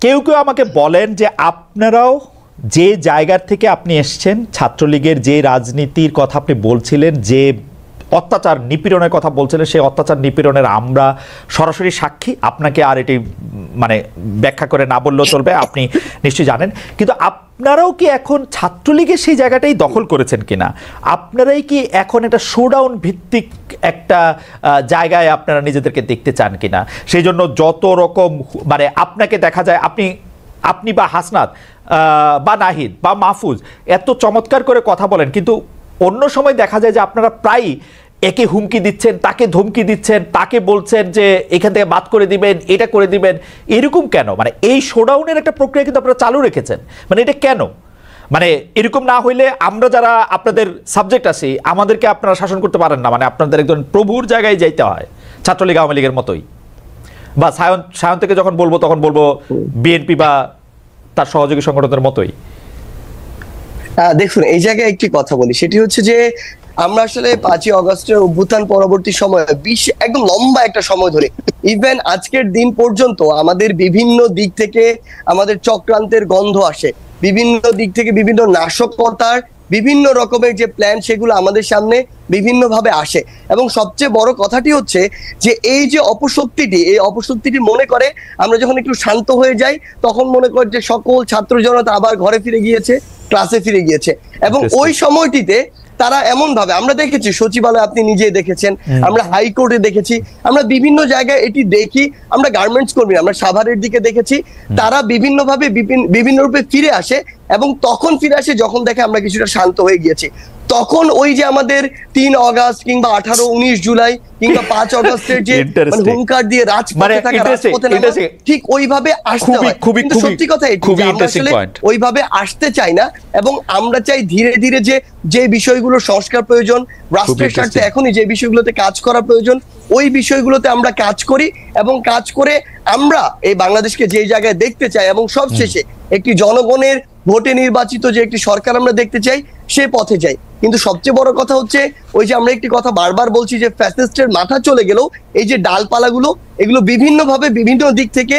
কেউ কেউ আমাকে বলেন যে আপনারাও যে জায়গার থেকে আপনি এসছেন, ছাত্রলীগের যে রাজনীতির কথা আপনি বলছিলেন, যে অত্যাচার নিপীড়নের কথা বলছিলেন, সেই অত্যাচার নিপীড়নের আমরা সরাসরি সাক্ষী। আপনাকে আর এটি মানে ব্যাখ্যা করে না বললেও চলবে, আপনি নিশ্চয়ই জানেন। কিন্তু আপনারাও কি এখন ছাত্রলীগের সেই জায়গাটাই দখল করেছেন কিনা? আপনারাই কি এখন একটা শোডাউন ভিত্তিক একটা জায়গায় আপনারা নিজেদেরকে দেখতে চান কিনা? সেই জন্য যত রকম মানে আপনাকে দেখা যায়, আপনি বা হাসনাত বা নাহিদ বা মাহফুজ এত চমৎকার করে কথা বলেন, কিন্তু অন্য সময় দেখা যায় যে আপনারা প্রায় একে হুমকি দিচ্ছেন, তাকে ধমকি দিচ্ছেন, তাকে বলছেন যে এখান থেকে বাদ করে দিবেন, এটা করে দিবেন। এরকম কেন? মানে এই শোডাউনের একটা প্রক্রিয়া কিন্তু আপনারা চালু রেখেছেন, মানে এটা কেন? মানে এরকম না হইলে আমরা যারা আপনাদের সাবজেক্ট আছি, আমাদেরকে আপনারা শাসন করতে পারেন না, মানে আপনাদের একজন প্রভুর জায়গায় যাইতে হয়, ছাত্রলীগ আওয়ামী লীগের মতোই। বা সায়ন থেকে যখন বলবো তখন বলবো বিএনপি বা তার সহযোগী সংগঠনের মতোই। দেখুন, এই জায়গায় একটি কথা বলি, সেটি হচ্ছে যে আমরা আসলে 5ই অগস্টের অভ্যুত্থান পরবর্তী সময় একদম লম্বা একটা সময় ধরে ইভেন আজকের দিন পর্যন্ত আমাদের বিভিন্ন দিক থেকে আমাদের চক্রান্তের গন্ধ আসে, বিভিন্ন দিক থেকে বিভিন্ন নাশকতার বিভিন্ন রকমের যে প্ল্যান সেগুলো আমাদের সামনে বিভিন্নভাবে আসে। এবং সবচেয়ে বড় কথাটি হচ্ছে যে এই যে অপশক্তিটি মনে করে আমরা যখন একটু শান্ত হয়ে যাই তখন মনে করে যে সকল ছাত্র জনতা আবার ঘরে ফিরে গিয়েছে, ক্লাসে ফিরে গিয়েছে। এবং ওই সময়টিতে তারা এমন ভাবে, আমরা দেখেছি সচিবালয়, আপনি নিজেই দেখেছেন, আমরা হাইকোর্টে দেখেছি, আমরা বিভিন্ন জায়গায় এটি দেখি, আমরা গার্মেন্টস কর্মী, আমরা সাভারের দিকে দেখেছি, তারা বিভিন্নভাবে বিভিন্ন রূপে ফিরে আসে। এবং তখন ফিরে আসে যখন দেখে আমরা কিছুটা শান্ত হয়ে গিয়েছি। তখন ওই যে আমাদের 3 অগস্ট কিংবা 18, 19 জুলাই কিংবা 5 অগস্টের যে হুঙ্কার দিয়ে রাজপথে থাকা, রাজপথে নামা, ঠিক ওইভাবে আসতে হয়। কিন্তু সত্যি কথা এটি আমরা আসলে ওইভাবে আসতে চাই না, এবং আমরা চাই ধীরে ধীরে যে বিষয়গুলো সংস্কার প্রয়োজন, রাষ্ট্রের স্বার্থে এখনই যে বিষয়গুলোতে কাজ করা প্রয়োজন, ওই বিষয়গুলোতে আমরা কাজ করি এবং কাজ করে আমরা এই বাংলাদেশকে যে জায়গায় দেখতে চাই এবং সবশেষে একটি জনগণের ভোটে নির্বাচিত যে একটি সরকার আমরা দেখতে চাই, সে পথে যাই। কিন্তু সবচেয়ে বড় কথা হচ্ছে ওই যে আমরা একটি কথা বারবার বলছি যে ফ্যাসিস্টের মাথা চলে গেলেও এই যে ডালপালাগুলো, এগুলো বিভিন্নভাবে বিভিন্ন দিক থেকে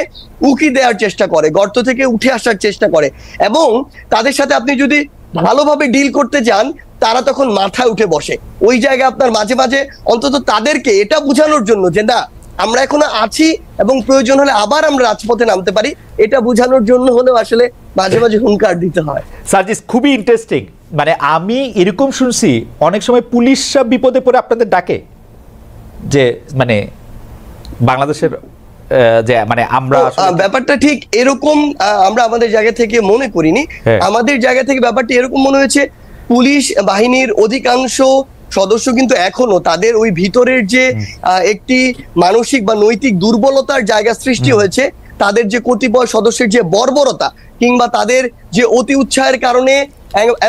উকি দেওয়ার চেষ্টা করে, গর্ত থেকে উঠে আসার চেষ্টা করে। এবং তাদের সাথে আপনি যদি ভালোভাবে ডিল করতে চান, তারা তখন মাথায় উঠে বসে। ওই জায়গায় আপনার মাঝে মাঝে অন্তত তাদেরকে এটা বোঝানোর জন্য যে না, আমরা এখনো আছি এবং প্রয়োজন হলে আবার আমরা রাজপথে নামতে পারি, এটা বোঝানোর জন্য হলেও আসলে মাঝে মাঝে হুঙ্কার দিতে হয়। সার্জিস, খুবই ইন্টারেস্টিং। মানে আমি এরকম শুনছি অনেক সময় পুলিশরা বিপদে পড়ে আপনাদের ডাকে, যে মানে বাংলাদেশের যে মানে আমরা ব্যাপারটা ঠিক এরকম আমরা আমাদের জায়গা থেকে মনে করিনি। আমাদের জায়গা থেকে ব্যাপারটি এরকম মনে হয়েছে, পুলিশ বাহিনীর অধিকাংশ সদস্য কিন্তু এখনো তাদের ওই ভিতরের যে একটি মানসিক বা নৈতিক দুর্বলতার জায়গা সৃষ্টি হয়েছে, তাদের যে কতিপয় সদস্যের যে বর্বরতা কিংবা তাদের যে অতি উৎসাহের কারণে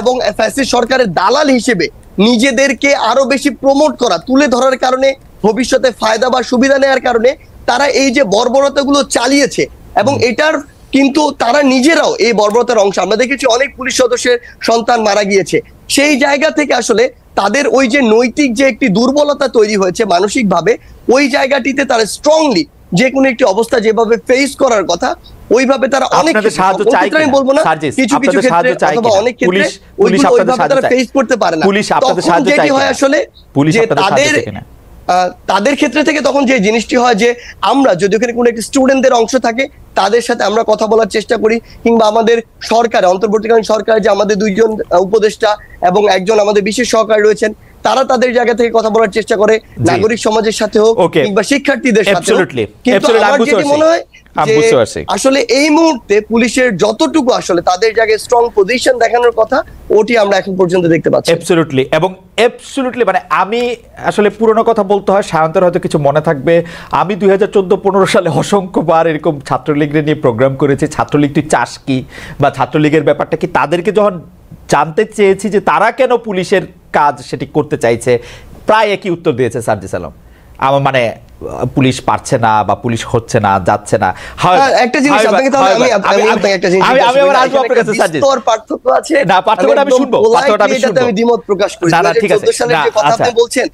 এবং ফ্যাসিস্ট সরকারের দালাল হিসেবে নিজেদেরকে আরো বেশি প্রমোট করা, তুলে ধরার কারণে, ভবিষ্যতে ফায়দা বা সুবিধা নেওয়ার কারণে তারা এই যে বর্বরতাগুলো চালিয়েছে। এবং এটার কিন্তু তারা নিজেরাও এই বর্বরতার অংশ। আমরা দেখেছি অনেক পুলিশ সদস্যের সন্তান মারা গিয়েছে। সেই জায়গা থেকে আসলে তাদের ওই যে নৈতিক যে একটি দুর্বলতা তৈরি হয়েছে মানসিকভাবে, ওই জায়গাটিতে তারা স্ট্রংলি যে কোনো একটি অবস্থা যেভাবে ফেস করার কথা ওইভাবে তারা অনেক সাহায্য চায়, আমি বলবো না কিছু কিছু ক্ষেত্রে অথবা অনেক ক্ষেত্রে ওইভাবে তারা ফেস করতে পারে না। পুলিশ আপনাদের সাহায্য চায় হয় আসলে যে তাদের ক্ষেত্রে থেকে তখন যে জিনিসটি হয় যে আমরা যদি ওখানে কোনো একটি স্টুডেন্টদের অংশ থাকে, তাদের সাথে আমরা কথা বলার চেষ্টা করি, কিংবা আমাদের সরকারে অন্তর্বর্তীকালীন সরকারে যে আমাদের 2 জন উপদেষ্টা এবং একজন আমাদের বিশেষ সহকারী রয়েছেন, তারা তাদের জায়গা থেকে কথা বলার চেষ্টা করে, নাগরিক সমাজের সাথে হোক কিংবা শিক্ষার্থীদের সাথে। কিন্তু আমার যেটি মনে হয় আসলে এই মুহূর্তে পুলিশের যতটুকু আসলে তাদের জায়গায় স্ট্রং পজিশন দেখানোর কথা, ওটি আমরা এখন পর্যন্ত দেখতে পাচ্ছি। অ্যাবসলিউটলি। এবং অ্যাবসলিউটলি মানে আমি আসলে পুরনো কথা বলতে হয়, সায়ন্তের হয়তো কিছু মনে থাকবে, আমি 2014-15 সালে অসংখ্যবার এরকম ছাত্রলীগের নিয়ে প্রোগ্রাম করেছি। ছাত্রলীগ তুই চাস কি, বা ছাত্রলীগের ব্যাপারটা কি, তাদেরকে যখন জানতে চেয়েছি যে তারা কেন পুলিশের কাজ সেটি করতে চাইছে, প্রায় একই উত্তর দিয়েছে সার্জিস আলম। আমার মানে পুলিশ পারছে না বা পুলিশ হচ্ছে না, যাচ্ছে না। একটা জিনিস আপনাকে তাহলে আমি আপনাকে একটা জিনিস আমি আবার আসবো আপনার কাছে স্যার। বিস্তর পার্থক্য আছে। না পার্থক্যটা আমি শুনবো, পার্থক্যটা আমি শুনবো। আমি দ্বিমত প্রকাশ করি। না ঠিক আছে, 14 সালের যে কথা আপনি বলছেন,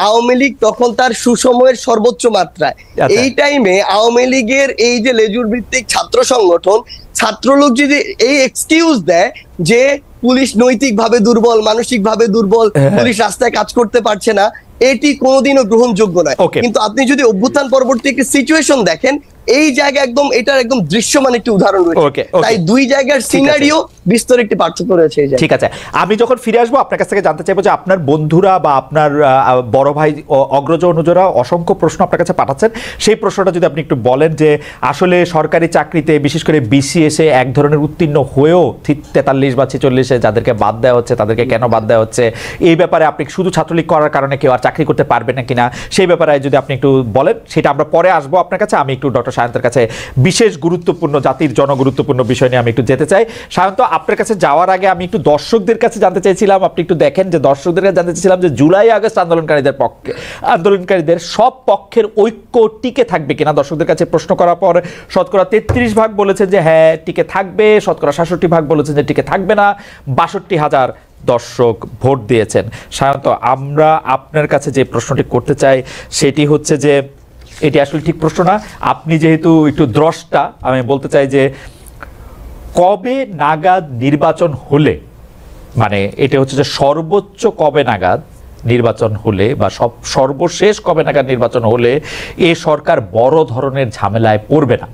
আওয়ামী লীগ তখন তার সুসময়ের সর্বোচ্চ মাত্রায়। এই টাইমে আওয়ামী লীগের এই যে লেজুর ভিত্তিক ছাত্র সংগঠন, ছাত্রলোক যদি এই এক্সকিউজ দেয় যে পুলিশ নৈতিকভাবে দুর্বল, মানসিকভাবে দুর্বল, পুলিশ রাস্তায় কাজ করতে পারছে না, এটি কোনোদিনও গ্রহণযোগ্য নয়। কিন্তু আপনি যদি অভ্যুত্থান পরবর্তী একটি সিচুয়েশন দেখেন, এই জায়গা এটার একদম দৃশ্যমান একটি উদাহরণ রয়েছে। তাই দুই জায়গার সিনারিও বিস্তর একটি পার্থক্য রয়েছে। ঠিক আছে, আমি যখন ফিরে আসবো আপনার কাছ থেকে জানতে চাইবো যে আপনার বন্ধুরা বা আপনার বড় ভাই অগ্রজ অনুজরা অসংখ্য প্রশ্ন আপনার কাছে পাঠাচ্ছেন, সেই প্রশ্নটা যদি আপনি একটু বলেন যে আসলে সরকারি চাকরিতে বিশেষ করে বিসিএসে এক ধরনের উত্তীর্ণ হয়েও 43 বা 46-এ যাদেরকে বাদ দেওয়া হচ্ছে, তাদেরকে কেন বাদ দেওয়া হচ্ছে, এই ব্যাপারে আপনি শুধু ছাত্রলীগ করার কারণে কেউ আর চাকরি করতে পারবে না কিনা, সেই ব্যাপারে যদি আপনি একটু বলেন, সেটা আমরা পরে আসবো আপনার কাছে। আমি একটু ডক্টর সায়ন্তের কাছে বিশেষ গুরুত্বপূর্ণ, জাতির জনগুরুত্বপূর্ণ বিষয় নিয়ে আমি একটু যেতে চাই। সায়ন্ত, আপনার কাছে যাওয়ার আগে আমি একটু দর্শকদের কাছে জানতে চাইছিলাম, আপনি একটু দেখেন যে দর্শকদের কাছে জানতে চাইছিলাম যে জুলাই আগস্ট আন্দোলনকারীদের সব পক্ষের ঐক্য টিকে থাকবে কিনা। দর্শকদের কাছে প্রশ্ন করার পর শতকরা 33% বলেছেন যে হ্যাঁ টিকে থাকবে, শতকরা 66% বলেছেন যে টিকে থাকবে না, 62,000 দর্শক ভোট দিয়েছেন। সায়ন্ত, আমরা আপনার কাছে যে প্রশ্নটি করতে চাই সেটি হচ্ছে যে এটি আসলে ঠিক প্রশ্ন না, আপনি যেহেতু একটু দ্রষ্টা, আমি বলতে চাই যে কবে নাগাদ নির্বাচন হলে, মানে এটা হচ্ছে যে সর্বোচ্চ কবে নাগাদ নির্বাচন হলে বা সর্বশেষ কবে নাগাদ নির্বাচন হলে এ সরকার বড় ধরনের ঝামেলায় পড়বে না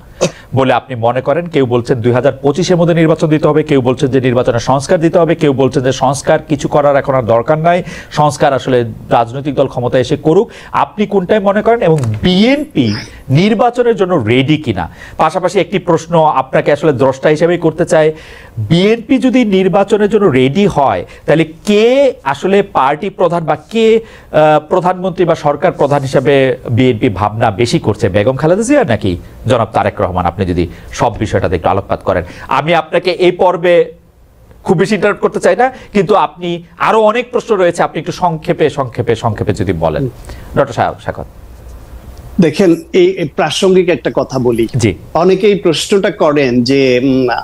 বলে আপনি মনে করেন? কেউ বলছেন 2025-এর মধ্যে নির্বাচন দিতে হবে, কেউ বলছেন যে নির্বাচনে সংস্কার দিতে হবে, কেউ বলছেন যে সংস্কার কিছু করার এখন আর দরকার নাই, সংস্কার আসলে রাজনৈতিক দল ক্ষমতায় এসে করুক। আপনি কোনটাই মনে করেন? এবং বিএনপি নির্বাচনের জন্য রেডি কিনা? পাশাপাশি একটি প্রশ্ন আপনাকে আসলে দ্রষ্টা হিসেবেই করতে চাই, বিএনপি যদি নির্বাচনের জন্য রেডি হয় তাহলে কে আসলে পার্টি প্রধান বা কে প্রধানমন্ত্রী বা সরকার প্রধান হিসেবে বিএনপি ভাবনা বেশি করছে, বেগম খালেদা জিয়া নাকি জনাব তারেক রহমান? আপনি যদি সব বিষয়টাতে একটু আলোকপাত করেন। আমি আপনাকে এই পর্বে খুব বেশি ইন্টারাপ্ট করতে চাই না, কিন্তু আপনি আরো অনেক প্রশ্ন রয়েছে, আপনি একটু সংক্ষেপে যদি বলেন। ডক্টর সাখাওয়াত, দেখেন, এই প্রাসঙ্গিক একটা কথা বলি। অনেকেই প্রশ্নটা করেন যে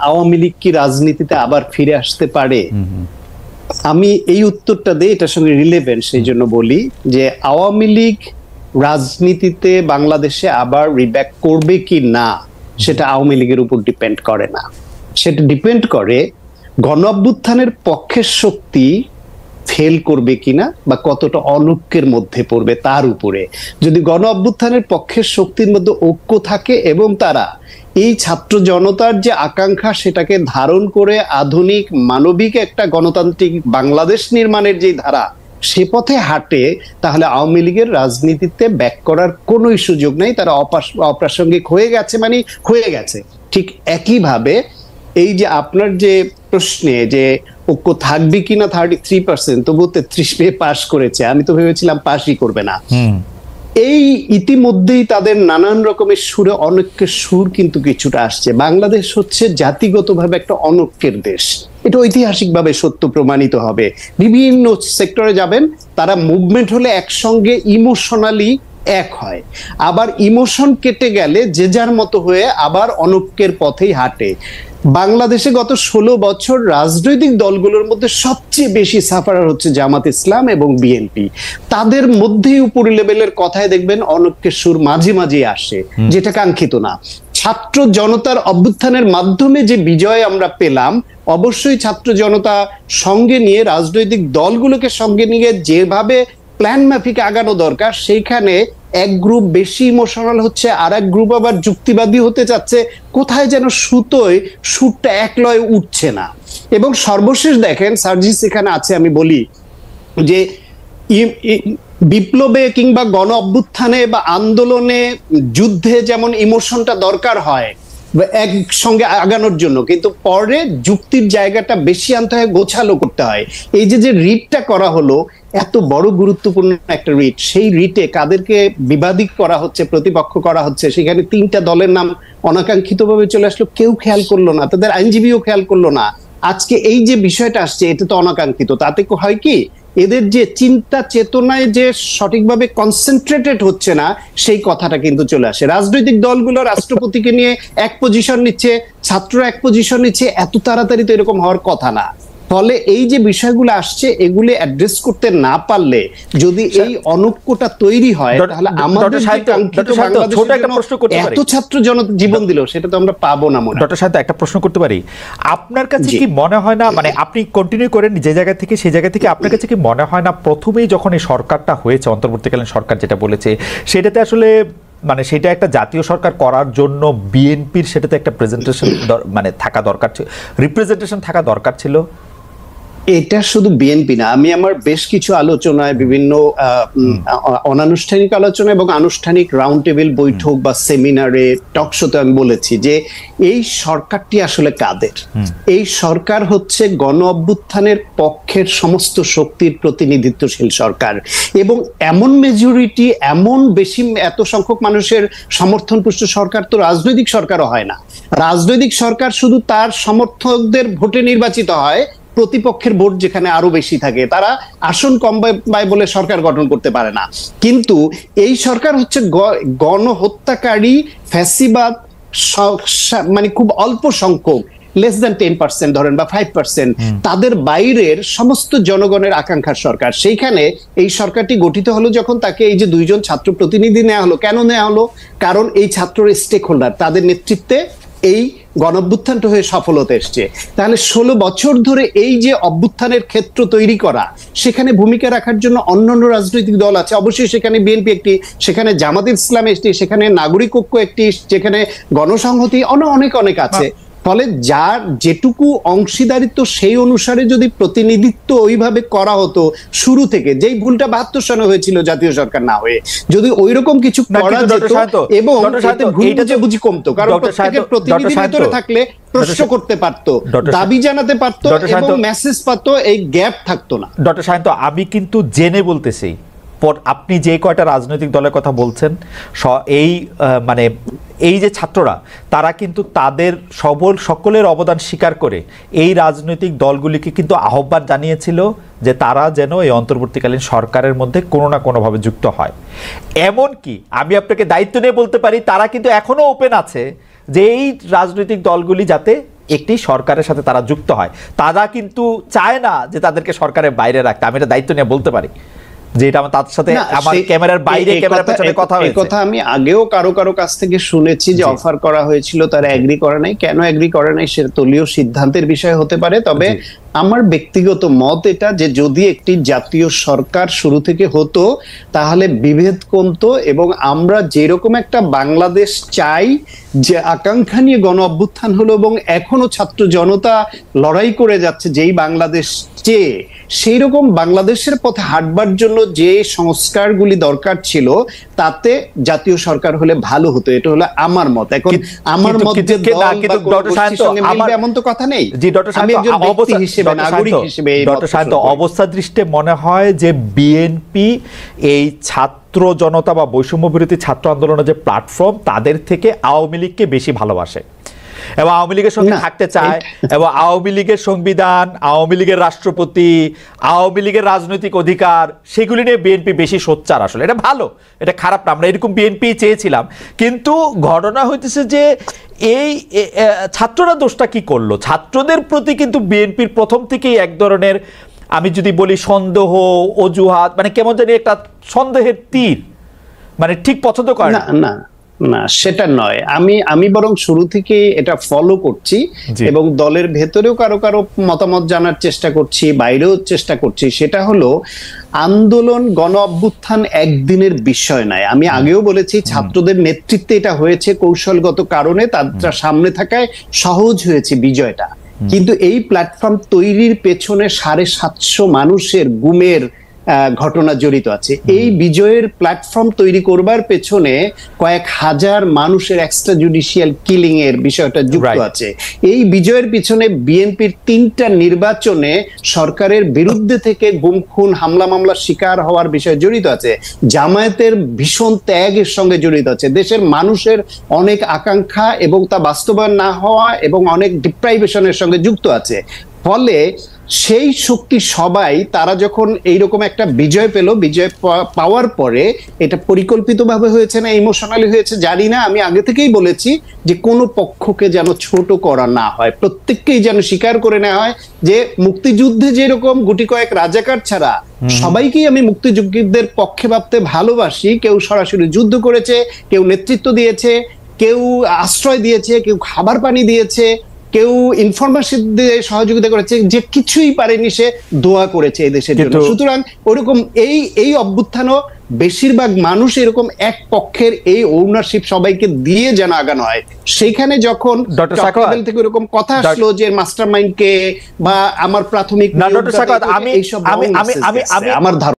আওয়ামী লীগ কি রাজনীতিতে আবার ফিরে আসতে পারে? আমি এই উত্তরটা দিই, এটার সঙ্গে রিলেভেন্ট, সেই জন্য বলি যে আওয়ামী লীগ রাজনীতিতে বাংলাদেশে আবার রিব্যাক করবে কি না সেটা আওয়ামী লীগের উপর ডিপেন্ড করে না, সেটা ডিপেন্ড করে গণ অভ্যুত্থানের পক্ষের শক্তি ফেল করবে কিনা বা কতটা অনৈক্যের মধ্যে পড়বে তার উপরে। যদি গণ অভ্যুত্থানের পক্ষের শক্তির মধ্যে ঐক্য থাকে এবং তারা এই ছাত্র জনতার যে আকাঙ্ক্ষা সেটাকে ধারণ করে আধুনিক মানবিক একটা গণতান্ত্রিক বাংলাদেশ নির্মাণের যে ধারা সে পথে হাঁটে, তাহলে আওয়ামী লীগের রাজনীতিতে ব্যাক করার কোনো সুযোগ নেই। তারা অপ্রাসঙ্গিক হয়ে গেছে, মানে হয়ে গেছে। ঠিক একইভাবে এই যে আপনার যে প্রশ্নে যে ঐক্য থাকবে কিনা 33%, তবু 33 পেয়ে পাশ করেছে, আমি তো ভেবেছিলাম পাশই করবে না। এই ইতিমধ্যেই তাদের নানান রকমের সুরে অনৈক্যের সুর কিন্তু কিছুটা আসছে। বাংলাদেশ হচ্ছে জাতিগতভাবে একটা অনৈক্যের দেশ, এটা ঐতিহাসিকভাবে সত্য প্রমাণিত হবে। বিভিন্ন সেক্টরে যাবেন, তারা মুভমেন্ট হলে একসঙ্গে ইমোশনালি এক হয়, আবার ইমোশন কেটে গেলে যে যার মতো হয়ে আবার অনৈক্যের পথেই হাঁটে। বাংলাদেশে গত 16 বছর রাজনৈতিক দলগুলোর মধ্যে সবচেয়ে বেশি সাফারার হচ্ছে জামাত ইসলাম এবং বিএনপি। তাদের মধ্যেই উপর লেভেলের কথায় দেখবেন অনৈক্যের সুর মাঝে মাঝে আসে, যেটা কাঙ্ক্ষিত না। ছাত্র জনতার অভ্যুত্থানের মাধ্যমে যে বিজয় আমরা পেলাম, অবশ্যই ছাত্র জনতা সঙ্গে নিয়ে রাজনৈতিক দলগুলোকে সঙ্গে নিয়ে যেভাবে প্ল্যান মাফিক আগানো দরকার, সেইখানে এক গ্রুপ বেশি ইমোশনাল হচ্ছে, আর এক গ্রুপ আবার যুক্তিবাদী হতে চাচ্ছে। কোথায় যেন সুরটা এক লয়ে উঠছে না। এবং সর্বশেষ দেখেন, সার্জিস এখানে আছে, আমি বলি যে বিপ্লবে কিংবা গণ অভ্যুত্থানে বা আন্দোলনে যুদ্ধে যেমন ইমোশনটা দরকার হয় একসঙ্গে আগানোর জন্য, কিন্তু পরে যুক্তির জায়গাটা বেশি আনতে হয়, গোছালো করতে হয়। এই যে রিটটা করা হলো, এত বড় গুরুত্বপূর্ণ একটা রিট, সেই রিটে কাদেরকে বিবাদী করা হচ্ছে, প্রতিপক্ষ করা হচ্ছে, সেখানে 3টা দলের নাম অনাকাঙ্ক্ষিতভাবে চলে আসলো, কেউ খেয়াল করলো না, তাদের আইনজীবীও খেয়াল করলো না। আজকে এই যে বিষয়টা আসছে, এটা তো অনাকাঙ্ক্ষিত। তাতে হয় কি, এদের যে চিন্তা চেতনায় যে সঠিকভাবে কনসেন্ট্রেটেড হচ্ছে না, সেই কথাটা কিন্তু চলে আসে। রাজনৈতিক দলগুলো রাষ্ট্রপতিকে নিয়ে এক পজিশন নিচ্ছে, ছাত্ররা এক পজিশন নিচ্ছে, এত তাড়াতাড়ি তো এরকম হওয়ার কথা না। ফলে এই যে বিষয়গুলো আসছে, এগুলি অ্যাড্রেস করতে না পারলে যদি এই অনৈক্যটা তৈরি হয়, তাহলে আমাদের এত ছাত্র জীবন দিল সেটা তো আমরা পাবো না। ডক্টর সাহেব, একটা প্রশ্ন করতে পারি? আপনার কাছে কি মনে হয় না, মানে আপনি কন্টিনিউ করেন যে জায়গা থেকে, সেই জায়গা থেকে আপনার কাছে কি মনে হয় না প্রথমেই যখন এই সরকারটা হয়েছে, অন্তর্বর্তীকালীন সরকার যেটা বলেছে, সেটাতে আসলে মানে সেটা একটা জাতীয় সরকার করার জন্য বিএনপির সেটাতে একটা প্রেজেন্টেশন মানে থাকা দরকার ছিল, রিপ্রেজেন্টেশন থাকা দরকার ছিল? এটা শুধু বিএনপি না, আমি আমার বেশ কিছু আলোচনায়, বিভিন্ন অনানুষ্ঠানিক আলোচনা এবং আনুষ্ঠানিক রাউন্ড টেবিল বৈঠক বা সেমিনারে, টক শোতে আমি বলেছি যে এই সরকারটি আসলে কাদের? এই সরকার হচ্ছে গণ অভ্যুত্থানের পক্ষের সমস্ত শক্তির প্রতিনিধিত্বশীল সরকার, এবং এমন মেজরিটি, এমন বেশি, এত সংখ্যক মানুষের সমর্থন পুষ্ট সরকার তো রাজনৈতিক সরকারও হয় না। রাজনৈতিক সরকার শুধু তার সমর্থকদের ভোটে নির্বাচিত হয়, প্রতিপক্ষের ভোট যেখানে আরো বেশি থাকে, তারা আসন কম পায় বলে সরকার গঠন করতে পারে না। কিন্তু এই সরকার হচ্ছে গণহত্যাকারী, ফ্যাসিবাদ, মানে খুব অল্প সংখ্যক, লেস দ্যান 10% ধরেন বা 5%, তাদের বাইরের সমস্ত জনগণের আকাঙ্ক্ষার সরকার। সেইখানে এই সরকারটি গঠিত হলো যখন তাকে এই যে 2 জন ছাত্র প্রতিনিধি নেওয়া হলো। কেন নেওয়া হলো? কারণ এই ছাত্রের স্টেক হোল্ডার, তাদের নেতৃত্বে এই গণঅভ্যুত্থানটা হয়ে সফলতা এসছে। তাহলে 16 বছর ধরে এই যে অভ্যুত্থানের ক্ষেত্র তৈরি করা, সেখানে ভূমিকা রাখার জন্য অন্যান্য রাজনৈতিক দল আছে, অবশ্যই সেখানে বিএনপি একটি, সেখানে জামাত ইসলাম একটি, সেখানে নাগরিক ঐক্য একটি, যেখানে গণসংহতি অনেক অনেক আছে। ফলে যার যেটুকু অংশীদারিত্ব, সেই অনুসারে যদি প্রতিনিধিত্ব ওইভাবে করা হতো শুরু থেকে, যেই ভুলটা 72 সনে হয়েছিল জাতীয় সরকার না হয়ে, যদি ওইরকম কিছু করা যেত এবং ভুলটা যে বুঝি কমতো, কারণ প্রত্যেকের প্রতিনিধি ভিতরে থাকলে প্রশ্ন করতে পারতো, দাবি জানাতে পারতো এবং মেসেজ পাতো, এই গ্যাপ থাকতো না। ডক্টর সায়ন্ত, আমি কিন্তু জেনে বলতেছি, আপনি যে কয়টা রাজনৈতিক দলের কথা বলছেন, এই মানে এই যে ছাত্ররা, তারা কিন্তু তাদের সকলের অবদান স্বীকার করে এই রাজনৈতিক দলগুলিকে কিন্তু আহ্বান জানিয়েছিল যে তারা যেন এই অন্তর্বর্তীকালীন সরকারের মধ্যে কোনো না কোনোভাবে যুক্ত হয়। এমনকি আমি আপনাকে দায়িত্ব নিয়ে বলতে পারি, তারা কিন্তু এখনো ওপেন আছে যে এই রাজনৈতিক দলগুলি যাতে একটি সরকারের সাথে তারা যুক্ত হয়। তারা কিন্তু চায় না যে তাদেরকে সরকারের বাইরে রাখতে। আমি এটা দায়িত্ব নিয়ে বলতে পারি যে এটা আমার তার সাথে, আমার ক্যামেরার বাইরে, ক্যামেরার পেছনে কথা হয়েছে। এই কথা আমি আগেও কারো কাছ থেকে শুনেছি যে অফার করা হয়েছিল, তারা এগ্রি করে নাই। কেন এগ্রি করে নাই সেটা দলীয় সিদ্ধান্তের বিষয় হতে পারে। তবে আমার ব্যক্তিগত মত এটা যে যদি একটি জাতীয় সরকার শুরু থেকে হতো, তাহলে বিভেদ কমতো এবং আমরা যেরকম একটা বাংলাদেশ চাই, যে আকাঙ্ক্ষা নিয়ে গণ অভ্যুত্থান হলো এবং এখনো ছাত্র জনতা লড়াই করে যাচ্ছে যেই বাংলাদেশ চেয়ে, সেই রকম বাংলাদেশের পথে হাঁটবার জন্য যে সংস্কারগুলি দরকার ছিল, তাতে জাতীয় সরকার হলে ভালো হতো। এটা হলো আমার মত। এখন আমার মত যে এমন তো কথা নেই। জি ডক্টর সায়ন্ত, অবস্থা দৃষ্টে মনে হয় যে বিএনপি এই ছাত্র জনতা বা বৈষম্য বিরোধী ছাত্র আন্দোলনের যে প্ল্যাটফর্ম, তাদের থেকে আওয়ামী লীগকে বেশি ভালোবাসে এবং আওয়ামী লীগের সঙ্গে থাকতে চায়, এবং আওয়ামী লীগের সংবিধান, আওয়ামী লীগের রাষ্ট্রপতি, আওয়ামী লীগের রাজনৈতিক অধিকার, সেগুলি নিয়ে বিএনপি বেশি সোচ্চার। আসলে এটা ভালো, এটা খারাপ না, আমরা এরকম বিএনপি চেয়েছিলাম। কিন্তু ঘটনা হইতেছে যে এই ছাত্ররা দোষটা কি করলো? ছাত্রদের প্রতি কিন্তু বিএনপির প্রথম থেকেই এক ধরনের, আমি যদি বলি সন্দেহ, অজুহাত, মানে কেমন জানি একটা সন্দেহের তীর, মানে ঠিক পছন্দ করে না। না, সেটা নয়। আমি বরং শুরু থেকে এটা ফলো করছি এবং দলের ভেতরেও কারো মতামত জানার চেষ্টা করছি, বাইরেও চেষ্টা করছি। সেটা হলো, আন্দোলন গণ অভ্যুত্থান একদিনের বিষয় নয়। আমি আগেও বলেছি, ছাত্রদের নেতৃত্বে এটা হয়েছে কৌশলগত কারণে, তারা সামনে থাকায় সহজ হয়েছে বিজয়টা। কিন্তু এই প্ল্যাটফর্ম তৈরির পেছনে 750 মানুষের গুমের ঘটনা জড়িত আছে। এই বিজয়ের প্ল্যাটফর্ম তৈরি করবার পেছনে কয়েক হাজার মানুষের এক্সট্রা জুডিশিয়াল কিলিং এর বিষয়টা যুক্ত আছে। এই বিজয়ের পিছনে বিএনপির 3টা নির্বাচনে সরকারের বিরুদ্ধে থেকে গুম, খুন, হামলা মামলার শিকার হওয়ার বিষয় জড়িত আছে। জামায়াতের ভীষণ ত্যাগের সঙ্গে জড়িত আছে। দেশের মানুষের অনেক আকাঙ্ক্ষা এবং তা বাস্তবায়ন না হওয়া এবং অনেক ডিপ্রাইভেশনের সঙ্গে যুক্ত আছে। ফলে সেই শক্তি সবাই তারা যখন এইরকম একটা বিজয় পেল, বিজয় পাওয়ার পরে এটা পরিকল্পিতভাবে হয়েছে না ইমোশনালি হয়েছে জানি না, আমি আগে থেকেই বলেছি যে কোনো পক্ষকে যেন ছোট করা না হয়, প্রত্যেককেই যেন স্বীকার করে নেওয়া হয় যে মুক্তিযুদ্ধে যেরকম গুটি কয়েক রাজাকার ছাড়া সবাইকেই আমি মুক্তিযোদ্ধাদের পক্ষে ভাবতে ভালোবাসি। কেউ সরাসরি যুদ্ধ করেছে, কেউ নেতৃত্ব দিয়েছে, কেউ আশ্রয় দিয়েছে, কেউ খাবার পানি দিয়েছে, কেউ ইনফরমেশন দিয়ে সহযোগিতা করেছে, যে কিছুই পারেনি সে দোয়া করেছে এই দেশের জন্য। সুতরাং ওরকম এই অভ্যুত্থানও বেশিরভাগ মানুষ এরকম এক পক্ষের এই ওনারশিপ সবাইকে দিয়ে যেন আগানো হয়। সেইখানে যখন থেকে এরকম কথা আসলো যে মাস্টারমাইন্ড কে বা আমার প্রাথমিক, আমি আমার ধারণা